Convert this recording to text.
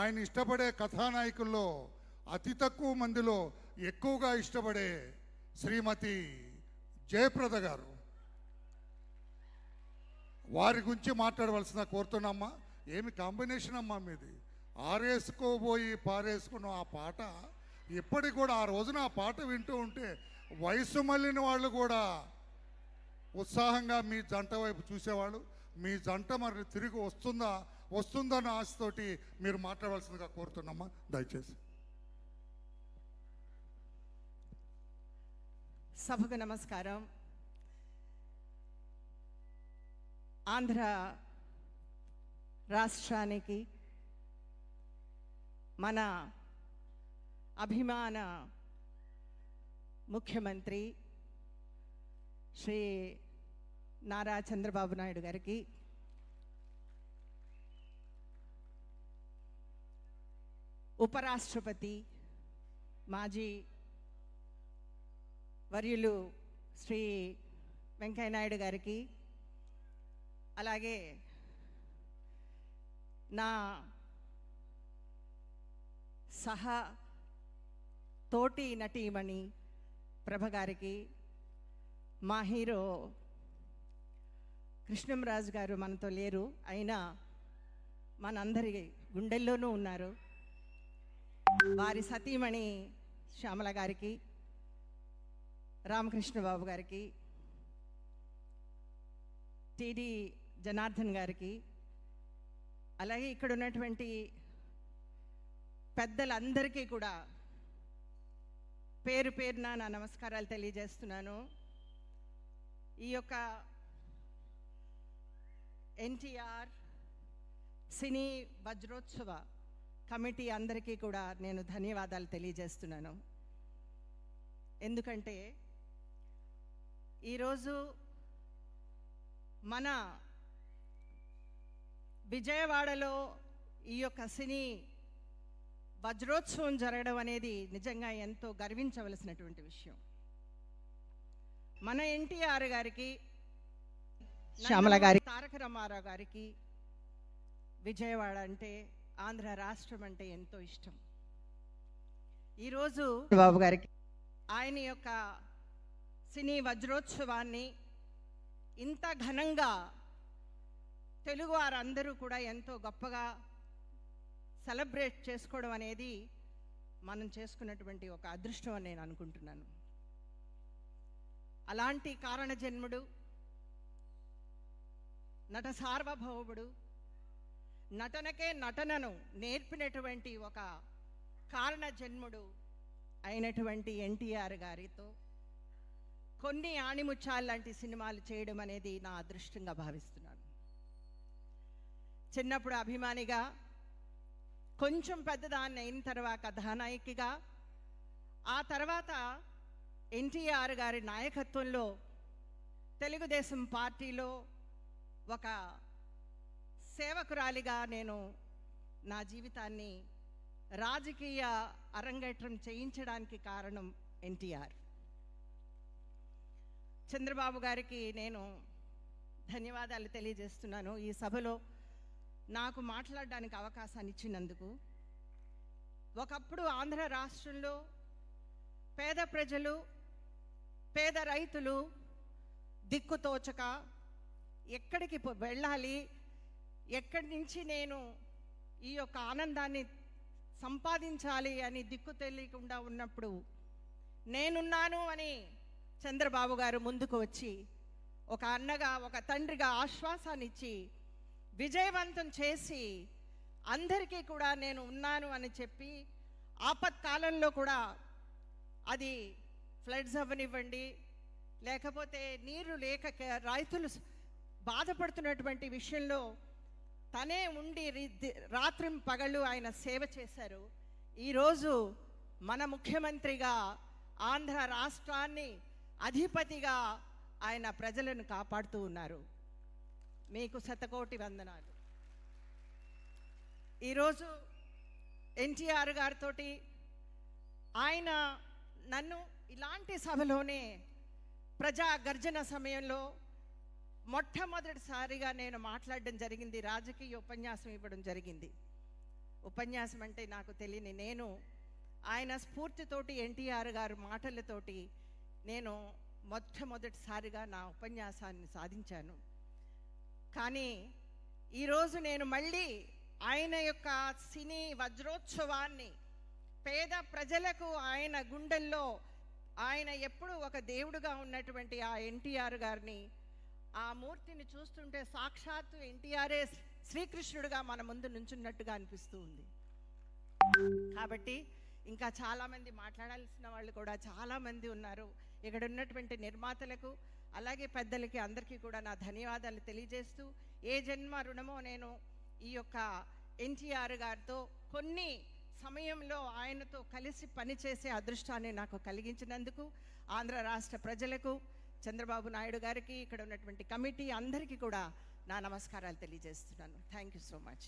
ఆయన ఇష్టపడే కథానాయకుల్లో అతి తక్కువ మందిలో ఎక్కువగా ఇష్టపడే శ్రీమతి జయప్రద గారు. వారి గురించి మాట్లాడవలసిన కోరుతున్నామ్మా. ఏమి కాంబినేషన్ అమ్మా మీది. ఆరేసుకోబోయి పారేసుకున్న ఆ పాట ఇప్పటికి కూడా, ఆ రోజున ఆ పాట వింటూ ఉంటే వయసు మళ్ళిన వాళ్ళు కూడా ఉత్సాహంగా మీ జంట వైపు చూసేవాళ్ళు. మీ జంట మరి తిరిగి వస్తుందన్న ఆశతోటి మీరు మాట్లాడవలసిందిగా కోరుతున్నామ్మా దయచేసి. సభకు నమస్కారం. ఆంధ్ర రాష్ట్రానికి మన అభిమాన ముఖ్యమంత్రి శ్రీ నారా చంద్రబాబు నాయుడు గారికి, ఉపరాష్ట్రపతి మాజీ వర్యులు శ్రీ వెంకయ్యనాయుడు గారికి, అలాగే నా సహా తోటి నటీమణి ప్రభ గారికి, మా హీరో కృష్ణంరాజు గారు మనతో లేరు, అయినా మనందరి గుండెల్లోనూ ఉన్నారు, వారి సతీమణి శ్యామల గారికి, రామకృష్ణబాబు గారికి, టిడి జనార్దన్ గారికి, అలాగే ఇక్కడ ఉన్నటువంటి పెద్దలందరికీ కూడా పేరు పేరున నా నమస్కారాలు తెలియజేస్తున్నాను. ఈ యొక్క ఎన్టీఆర్ సినీ వజ్రోత్సవ కమిటీ అందరికీ కూడా నేను ధన్యవాదాలు తెలియజేస్తున్నాను. ఎందుకంటే ఈరోజు మన విజయవాడలో ఈ యొక్క సినీ వజ్రోత్సవం జరగడం అనేది నిజంగా ఎంతో గర్వించవలసినటువంటి విషయం. మన ఎన్టీఆర్ గారికి, శ్యామల గారికి, తారక రామారావు గారికి విజయవాడ అంటే, ఆంధ్ర రాష్ట్రం అంటే ఎంతో ఇష్టం. ఈరోజు బాబు గారికి ఆయన యొక్క సినీ వజ్రోత్సవాన్ని ఇంత ఘనంగా తెలుగు వారందరూ కూడా ఎంతో గొప్పగా సెలబ్రేట్ చేసుకోవడం అనేది మనం చేసుకున్నటువంటి ఒక అదృష్టం అని నేను అనుకుంటున్నాను. అలాంటి కారణ జన్ముడు, నట సార్వభౌముడు, నటనకే నటనను నేర్పినటువంటి ఒక కారణ జన్ముడు అయినటువంటి ఎన్టీఆర్ గారితో కొన్ని ఆణిముత్యాలు లాంటి సినిమాలు చేయడం అనేది నా అదృష్టంగా భావిస్తున్నాను. చిన్నప్పుడు అభిమానిగా, కొంచెం పెద్దదాన్ని అయిన తర్వాత కథానాయికగా, ఆ తర్వాత ఎన్టీఆర్ గారి నాయకత్వంలో తెలుగుదేశం పార్టీలో ఒక సేవకురాలిగా నేను నా జీవితాన్ని రాజకీయ అరంగేట్రం చేయించడానికి కారణం ఎన్టీఆర్. చంద్రబాబు గారికి నేను ధన్యవాదాలు తెలియజేస్తున్నాను ఈ సభలో నాకు మాట్లాడడానికి అవకాశాన్ని ఇచ్చినందుకు. ఒకప్పుడు ఆంధ్ర రాష్ట్రంలో పేద ప్రజలు, పేద రైతులు దిక్కుతోచక ఎక్కడికి వెళ్ళాలి, ఎక్కడి నుంచి నేను ఈ యొక్క ఆనందాన్ని సంపాదించాలి అని దిక్కు తెలియకుండా ఉన్నప్పుడు నేనున్నాను అని చంద్రబాబు గారు ముందుకు వచ్చి ఒక అన్నగా, ఒక తండ్రిగా ఆశ్వాసాన్ని ఇచ్చి విజయవంతం చేసి అందరికీ కూడా నేను ఉన్నాను అని చెప్పి, ఆపత్కాలంలో కూడా అది ఫ్లడ్స్ అవ్వనివ్వండి, లేకపోతే నీరు లేక రైతులు బాధపడుతున్నటువంటి విషయంలో తనే ఉండి రాత్రి పగళ్ళు ఆయన సేవ చేశారు. ఈరోజు మన ముఖ్యమంత్రిగా, ఆంధ్ర రాష్ట్రాన్ని అధిపతిగా ఆయన ప్రజలను కాపాడుతూ ఉన్నారు. మీకు శతకోటి వందనాలు. ఈరోజు ఎన్టీఆర్ గారితో ఆయన నన్ను ఇలాంటి సభలోనే ప్రజా గర్జన సమయంలో మొట్టమొదటిసారిగా నేను మాట్లాడడం జరిగింది, రాజకీయ ఉపన్యాసం ఇవ్వడం జరిగింది. ఉపన్యాసం అంటే నాకు తెలియని నేను ఆయన స్ఫూర్తితోటి ఎన్టీఆర్ గారు మాటలతోటి నేను మొట్టమొదటిసారిగా నా ఉపన్యాసాన్ని సాధించాను. కానీ ఈరోజు నేను మళ్ళీ ఆయన యొక్క సినీ వజ్రోత్సవాన్ని పేద ప్రజలకు ఆయన గుండెల్లో ఆయన ఎప్పుడు ఒక దేవుడుగా ఉన్నటువంటి ఆ ఎన్టీఆర్ గారిని, ఆ మూర్తిని చూస్తుంటే సాక్షాత్తు ఎన్టీఆర్ఏ శ్రీకృష్ణుడిగా మన ముందు నుంచున్నట్టుగా అనిపిస్తూ ఉంది. కాబట్టి ఇంకా చాలామంది మాట్లాడాల్సిన వాళ్ళు కూడా చాలామంది ఉన్నారు. ఇక్కడ ఉన్నటువంటి నిర్మాతలకు అలాగే పెద్దలకి అందరికీ కూడా నా ధన్యవాదాలు తెలియజేస్తూ, ఏ జన్మ రుణమో నేను ఈ యొక్క ఎన్టీఆర్ గారితో కొన్ని సమయంలో ఆయనతో కలిసి పనిచేసే అదృష్టాన్ని నాకు కలిగించినందుకు ఆంధ్ర రాష్ట్ర ప్రజలకు, చంద్రబాబు నాయుడు గారికి, ఇక్కడ ఉన్నటువంటి కమిటీ అందరికీ కూడా నా నమస్కారాలు తెలియజేస్తున్నాను. Thank you so much.